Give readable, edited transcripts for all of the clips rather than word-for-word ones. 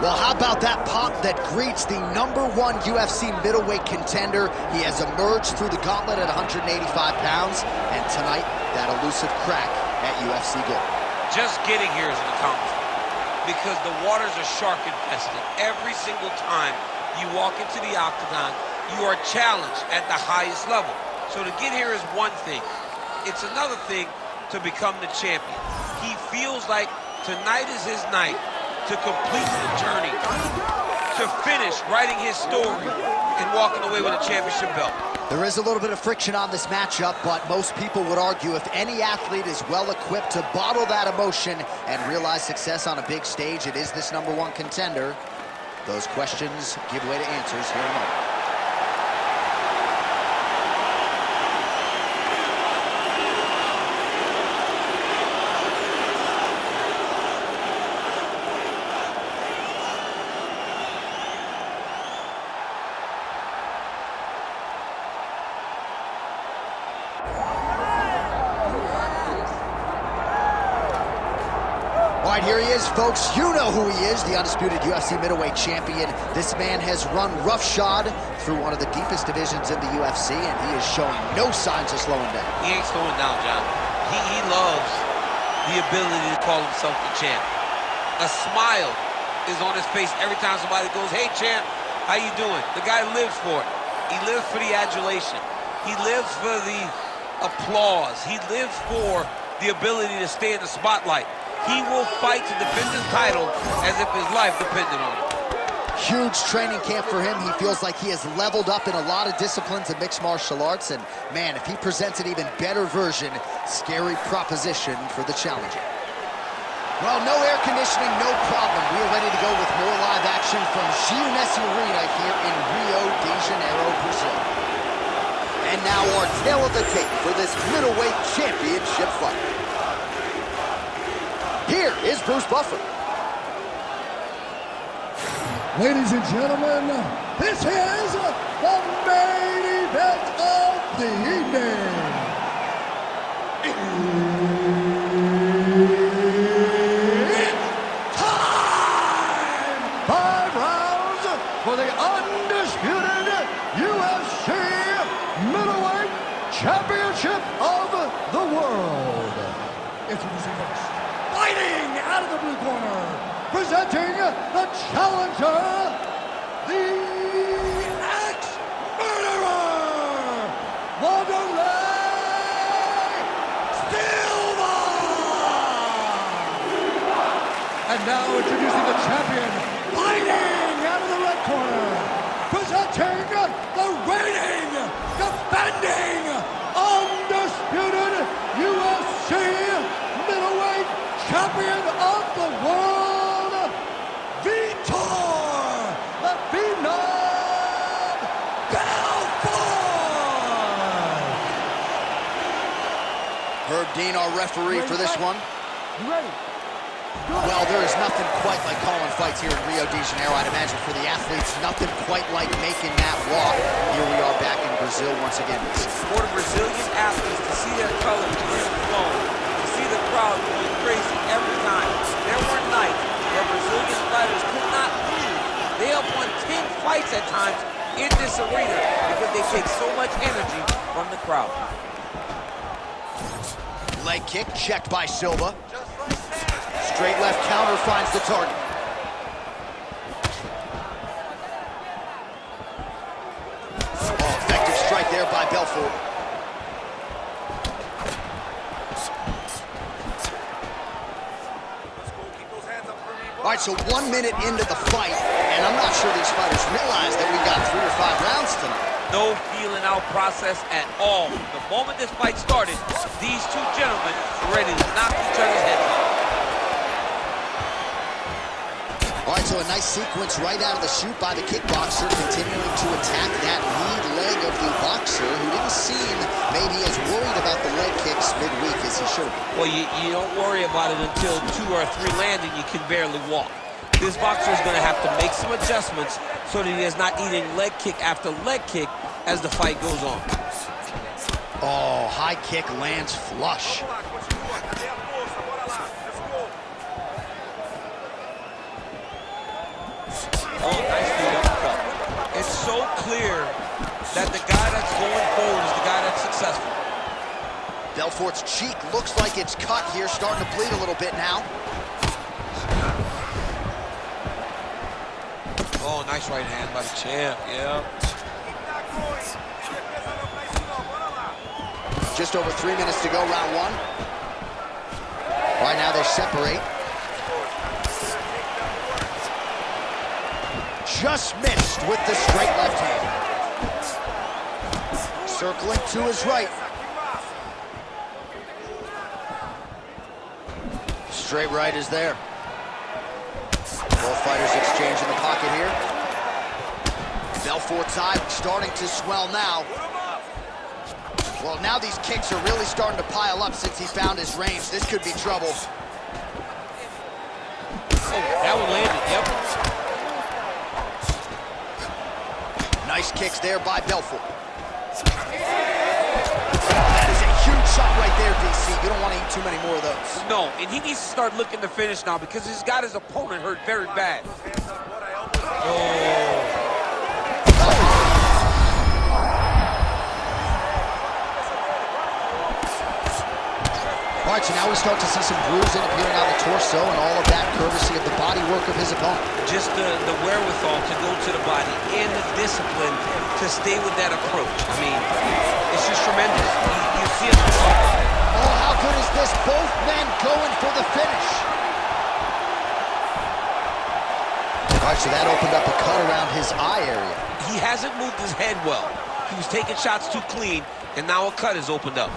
Well, how about that pop that greets the #1 UFC middleweight contender? He has emerged through the gauntlet at 185 pounds, and tonight, that elusive crack at UFC Gold. Just getting here is an accomplishment, because the waters are shark infested. Every single time you walk into the octagon, you are challenged at the highest level. So to get here is one thing. It's another thing to become the champion. He feels like tonight is his night to complete the journey, to finish writing his story and walking away with a championship belt. There is a little bit of friction on this matchup, but most people would argue if any athlete is well equipped to bottle that emotion and realize success on a big stage, it is this #1 contender. Those questions give way to answers here in a moment. All right, here he is, folks. You know who he is, the undisputed UFC middleweight champion. This man has run roughshod through one of the deepest divisions in the UFC, and he is showing no signs of slowing down. He ain't slowing down, John. He loves the ability to call himself the champ. A smile is on his face every time somebody goes, "Hey, champ, how you doing?" The guy lives for it. He lives for the adulation. He lives for the applause. He lives for the ability to stay in the spotlight. He will fight to defend his title as if his life depended on it. Huge training camp for him. He feels like he has leveled up in a lot of disciplines of mixed martial arts. And man, if he presents an even better version, scary proposition for the challenger. Well, no air conditioning, no problem. We are ready to go with more live action from Nessa Arena here in Rio de Janeiro, Brazil. And now our tail of the tape for this middleweight championship fight. Here is Bruce Buffer. Ladies and gentlemen, this is the main event of the evening. It's time! 5 rounds for the undisputed UFC middleweight championship of the world. Introducing first, fighting out of the blue corner, presenting the challenger, the ex-murderer, Wanderlei Silva! And now introducing the champion, fighting out of the red corner, presenting the reigning, defending, undisputed UFC middleweight champion of the world, VITOR Belfort! Herb Dean, our referee for this one. You ready? Well, there is nothing quite like calling fights here in Rio de Janeiro. I'd imagine for the athletes, nothing quite like making that walk. Here we are back in Brazil once again. For the Brazilian athletes to see their colors flowing, to see the crowd going crazy every time. There were nights where Brazilian fighters could not move. They have won 10 fights at times in this arena because they take so much energy from the crowd. Leg kick checked by Silva. Straight left counter finds the target. Oh, effective strike there by Belfort. All right, so 1 minute into the fight, and I'm not sure these fighters realize that we got 3 or 5 rounds tonight. No feeling out process at all. The moment this fight started, these two gentlemen were ready to knock each other's heads off. All right, so a nice sequence right out of the chute by the kickboxer, continuing to attack that lead leg of the boxer, who didn't seem maybe as worried about the leg kicks midweek as he should. Well, you don't worry about it until 2 or 3 land and you can barely walk. This boxer is going to have to make some adjustments so that he is not eating leg kick after leg kick as the fight goes on. Oh, high kick lands flush. so clear that the guy that's going forward is the guy that's successful. Belfort's cheek looks like it's cut here, starting to bleed a little bit now. Oh, nice right hand by the champ, yeah. Just over 3 minutes to go, round one. Right now they separate. Just missed with the straight left hand. Circling to his right. Straight right is there. Both fighters exchange in the pocket here. Belfort's eye starting to swell now. Well, now these kicks are really starting to pile up since he found his range. This could be trouble. Oh, that one landed, yep. Nice kicks there by Belfort. That is a huge shot right there, DC. You don't want to eat too many more of those. No, and he needs to start looking to finish now because he's got his opponent hurt very bad. Oh. All right, so now we start to see some bruising appearing on the torso, and all of that courtesy of the body work of his opponent. Just the wherewithal to go to the body and the discipline to stay with that approach. I mean, it's just tremendous. You see it. Oh, how good is this? Both men going for the finish. All right, so that opened up a cut around his eye area. He hasn't moved his head well. He was taking shots too clean, and now a cut has opened up.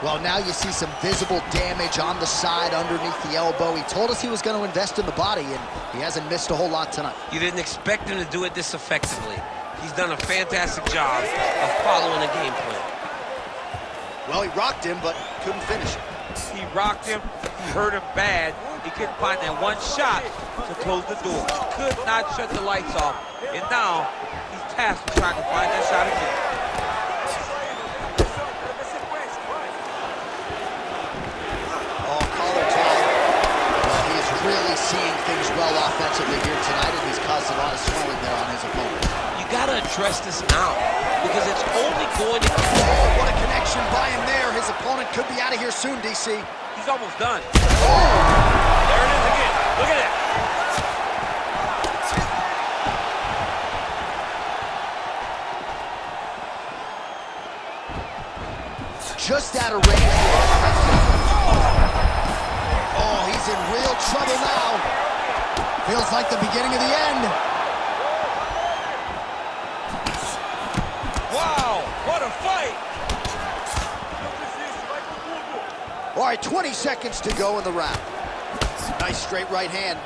Well, now you see some visible damage on the side underneath the elbow. He told us he was going to invest in the body, and he hasn't missed a whole lot tonight. You didn't expect him to do it this effectively. He's done a fantastic job of following a game plan. Well, he rocked him, but couldn't finish it. He rocked him. He hurt him bad. He couldn't find that one shot to close the door. He could not shut the lights off, and now he's tasked with trying to find that shot again. Really seeing things well offensively here tonight, and he's caused a lot of swelling there on his opponent. You got to address this now, because it's only going to... Oh, what a connection by him there. His opponent could be out of here soon, DC. He's almost done. Oh! There it is again. Look at that. Just out of range. Oh, he's in real trouble now. Feels like the beginning of the end. Wow, what a fight. All right, 20 seconds to go in the round. Nice straight right hand.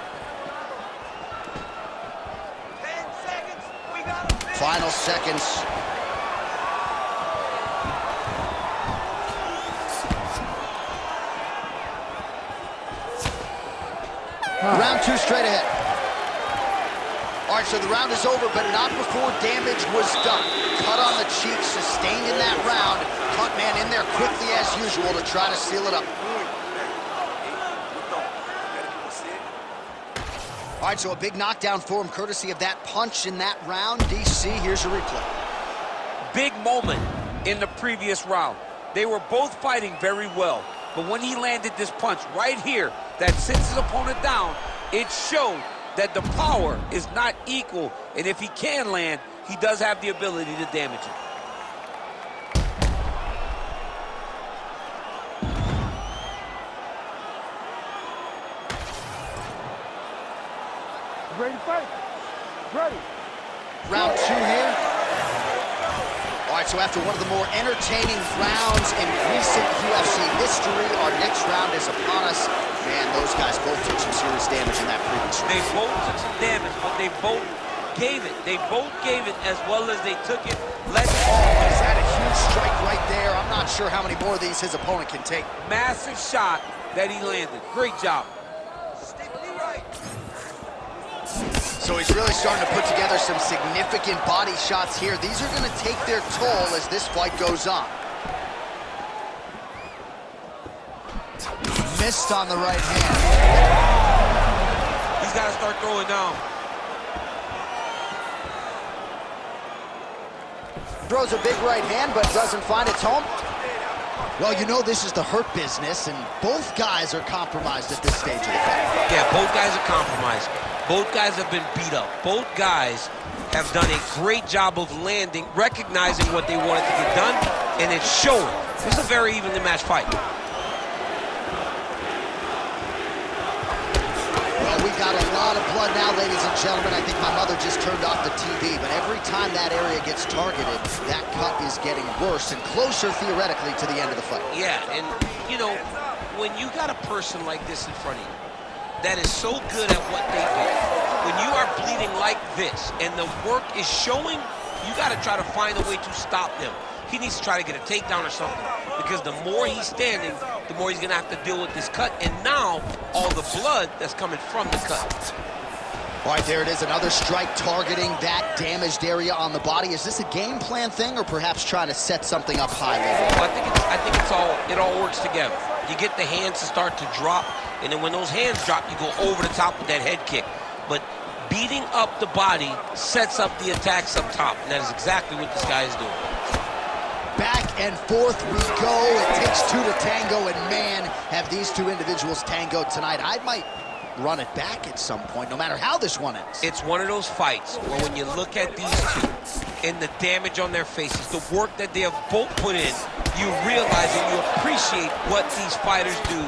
10 seconds. We got him. Final seconds. Round two straight ahead. All right, so the round is over, but not before damage was done. Cut on the cheek, sustained in that round. Cut man in there quickly as usual to try to seal it up. All right, so a big knockdown for him, courtesy of that punch in that round. DC, here's a replay. Big moment in the previous round. They were both fighting very well, but when he landed this punch right here that sits his opponent down, it showed that the power is not equal, and if he can land, he does have the ability to damage him. Ready to fight? Ready. Round two here. All right, so after one of the more entertaining rounds in recent UFC history, our next round is upon us. Man, those guys both took some serious damage in that previous round. They both took some damage, but they both gave it. They both gave it as well as they took it. Is that a huge strike right there? I'm not sure how many more of these his opponent can take. Massive shot that he landed. Great job. So he's really starting to put together some significant body shots here. These are going to take their toll as this fight goes on. Missed on the right hand. He's got to start throwing down. Throws a big right hand, but doesn't find its home. Well, you know this is the hurt business, and both guys are compromised at this stage of the fight. Yeah, both guys are compromised. Both guys have been beat up. Both guys have done a great job of landing, recognizing what they wanted to get done, and it's showing. This is a very evenly matched fight. Well, we got a lot of blood now, ladies and gentlemen. I think my mother just turned off the TV, but every time that area gets targeted, that cut is getting worse and closer, theoretically, to the end of the fight. Yeah, and, you know, when you got a person like this in front of you that is so good at what they do, when you are bleeding like this and the work is showing, you got to try to find a way to stop them. He needs to try to get a takedown or something, because the more he's standing, the more he's going to have to deal with this cut, and now all the blood that's coming from the cut. All right, there it is, another strike targeting that damaged area on the body. Is this a game plan thing, or perhaps trying to set something up high level? Well, I think it all works together. You get the hands to start to drop, and then when those hands drop, you go over the top with that head kick. But beating up the body sets up the attacks up top, and that is exactly what this guy is doing. Back and forth we go. It takes two to tango, and man, have these two individuals tangoed tonight. I might run it back at some point, no matter how this one ends. It's one of those fights where when you look at these two and the damage on their faces, the work that they have both put in, you realize and you appreciate what these fighters do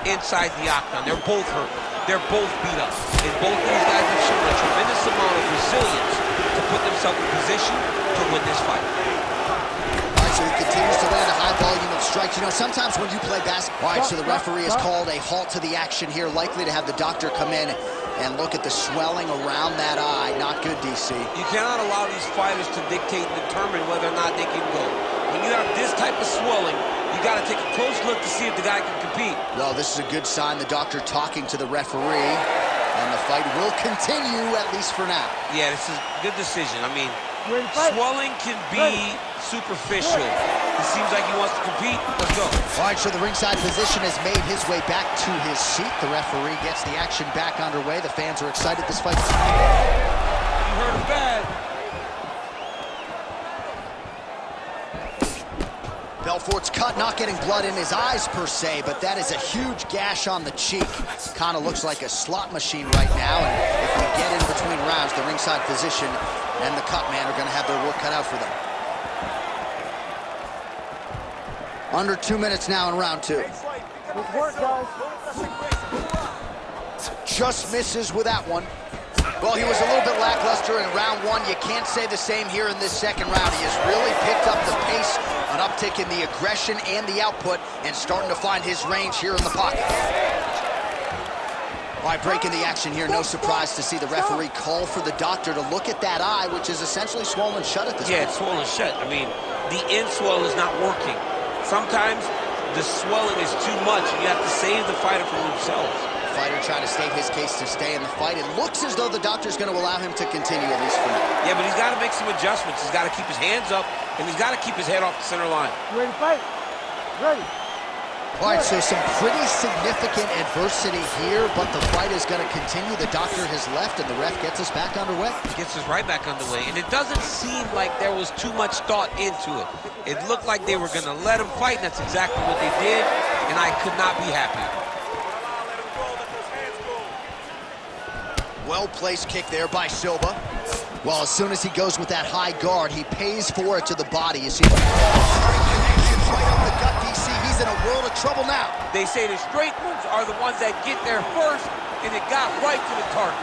inside the octagon. They're both hurt. They're both beat up. And both of these guys have shown a tremendous amount of resilience to put themselves in position to win this fight. So he continues to land a high volume of strikes. You know, sometimes when you play basketball, all right, so the referee has called a halt to the action here, likely to have the doctor come in and look at the swelling around that eye. Not good, DC. You cannot allow these fighters to dictate and determine whether or not they can go. When you have this type of swelling, you got to take a close look to see if the guy can compete. Well, this is a good sign, the doctor talking to the referee, and the fight will continue, at least for now. Yeah, this is a good decision. I mean, swelling can be superficial. It seems like he wants to compete. Let's go. All right, so the ringside physician has made his way back to his seat. The referee gets the action back underway. The fans are excited. This fight. You heard him bad. Belfort's cut, not getting blood in his eyes per se, but that is a huge gash on the cheek. Kind of looks like a slot machine right now, and if we get in between rounds, the ringside physician and the cut man are going to have their work cut out for them. Under 2 minutes now in round two. Good work, guys. Just misses with that one. Well, he was a little bit lackluster in round one. You can't say the same here in this second round. He has really picked up the pace, an uptick in the aggression and the output, and starting to find his range here in the pocket. All right, breaking the action here. No surprise to see the referee call for the doctor to look at that eye, which is essentially swollen shut at this point. Yeah, it's swollen shut. I mean, the in-swell is not working. Sometimes the swelling is too much, and you have to save the fighter from themselves. Fighter trying to state his case to stay in the fight. It looks as though the doctor's going to allow him to continue, at least for now. Yeah, but he's got to make some adjustments. He's got to keep his hands up, and he's got to keep his head off the center line. You ready to fight? Ready. All right, so some pretty significant adversity here, but the fight is going to continue. The doctor has left, and the ref gets us back underway. Gets us right back underway, and it doesn't seem like there was too much thought into it. It looked like they were going to let him fight, and that's exactly what they did, and I could not be happier. Well-placed kick there by Silva. Well, as soon as he goes with that high guard, he pays for it to the body. You see, straight connections right up the gut, DC. He's in a world of trouble now. They say the straight ones are the ones that get there first, and it got right to the target.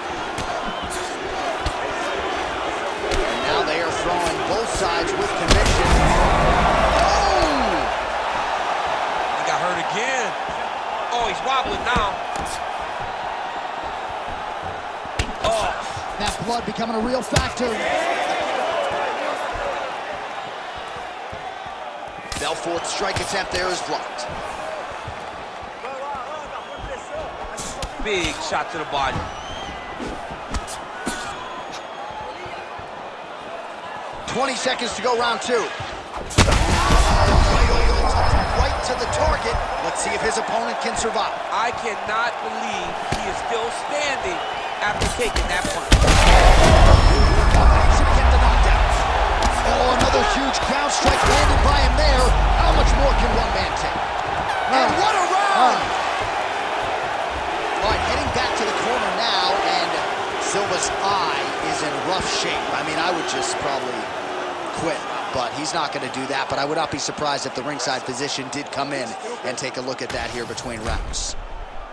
And now they are throwing both sides with conviction. Oh! He got hurt again. Oh, he's wobbling now. Oh. That blood becoming a real factor. Belfort's strike attempt there is blocked. Big shot to the body. .20 seconds to go, round two. Right to the target. Let's see if his opponent can survive. I cannot believe he is still standing after taking that punch. Combination to get the knockdown. Oh, Oh, another huge ground strike landed by him there. How much more can one man take? And what a round! All right, heading back to the corner now, and Silva's eye is in rough shape. I mean, I would just probably quit, but he's not going to do that. But I would not be surprised if the ringside physician did come in and take a look at that here between rounds.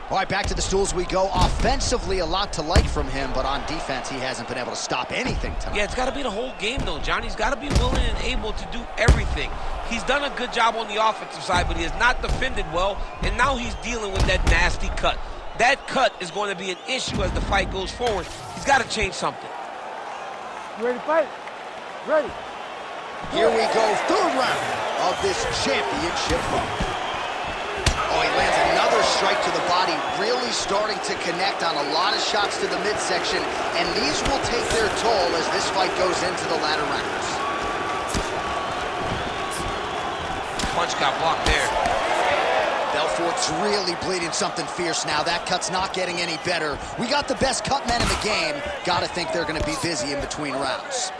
All right, back to the stools we go. Offensively, a lot to like from him, but on defense, he hasn't been able to stop anything tonight. Yeah, it's got to be the whole game, though, Johnny. He's got to be willing and able to do everything. He's done a good job on the offensive side, but he has not defended well, and now he's dealing with that nasty cut. That cut is going to be an issue as the fight goes forward. He's got to change something. You ready to fight? Ready. Here we go, third round of this championship fight. Oh, he lands another strike to the body, really starting to connect on a lot of shots to the midsection, and these will take their toll as this fight goes into the latter rounds. Punch got blocked there. Belfort's really bleeding something fierce now. That cut's not getting any better. We got the best cut men in the game. Gotta think they're gonna be busy in between rounds.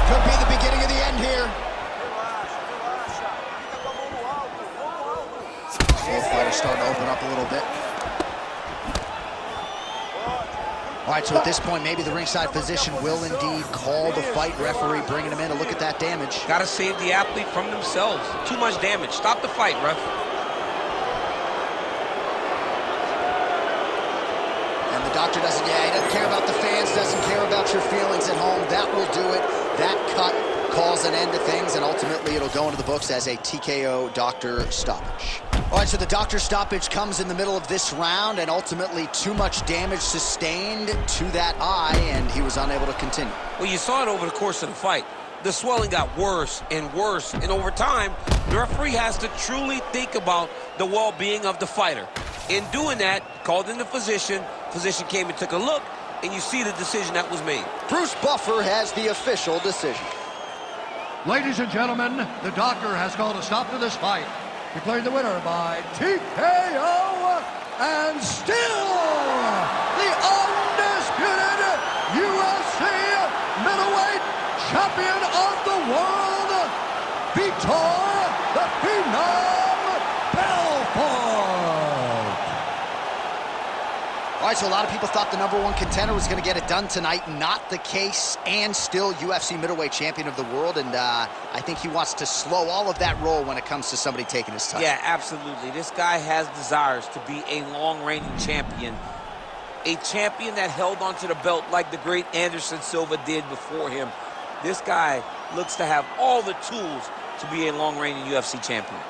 Could be the beginning of the end here. Both fighters starting to open up a little bit. All right, so at this point, maybe the ringside physician will indeed call the fight. Referee bringing him in to look at that damage. Got to save the athlete from themselves. Too much damage. Stop the fight, ref. And the doctor doesn't, he doesn't care about the fans, doesn't care about your feelings at home. That will do it. That cut calls an end to things, and ultimately it'll go into the books as a TKO doctor stoppage. All right, so the doctor stoppage comes in the middle of this round, and ultimately too much damage sustained to that eye, and he was unable to continue. Well, you saw it over the course of the fight. The swelling got worse and worse, and over time, the referee has to truly think about the well-being of the fighter. In doing that, called in the physician. Physician came and took a look, and you see the decision that was made. Bruce Buffer has the official decision. Ladies and gentlemen, the doctor has called a stop to this fight. Declaring the winner by TKO, and still the undisputed UFC middleweight champion of the world, VITOR the Phenom Belfort. All right, so a lot of people thought the #1 contender was going to get it done tonight. Not the case, and still UFC middleweight champion of the world, and I think he wants to slow all of that roll when it comes to somebody taking his title. Yeah, absolutely. This guy has desires to be a long-reigning champion. A champion that held onto the belt like the great Anderson Silva did before him. This guy looks to have all the tools to be a long-reigning UFC champion.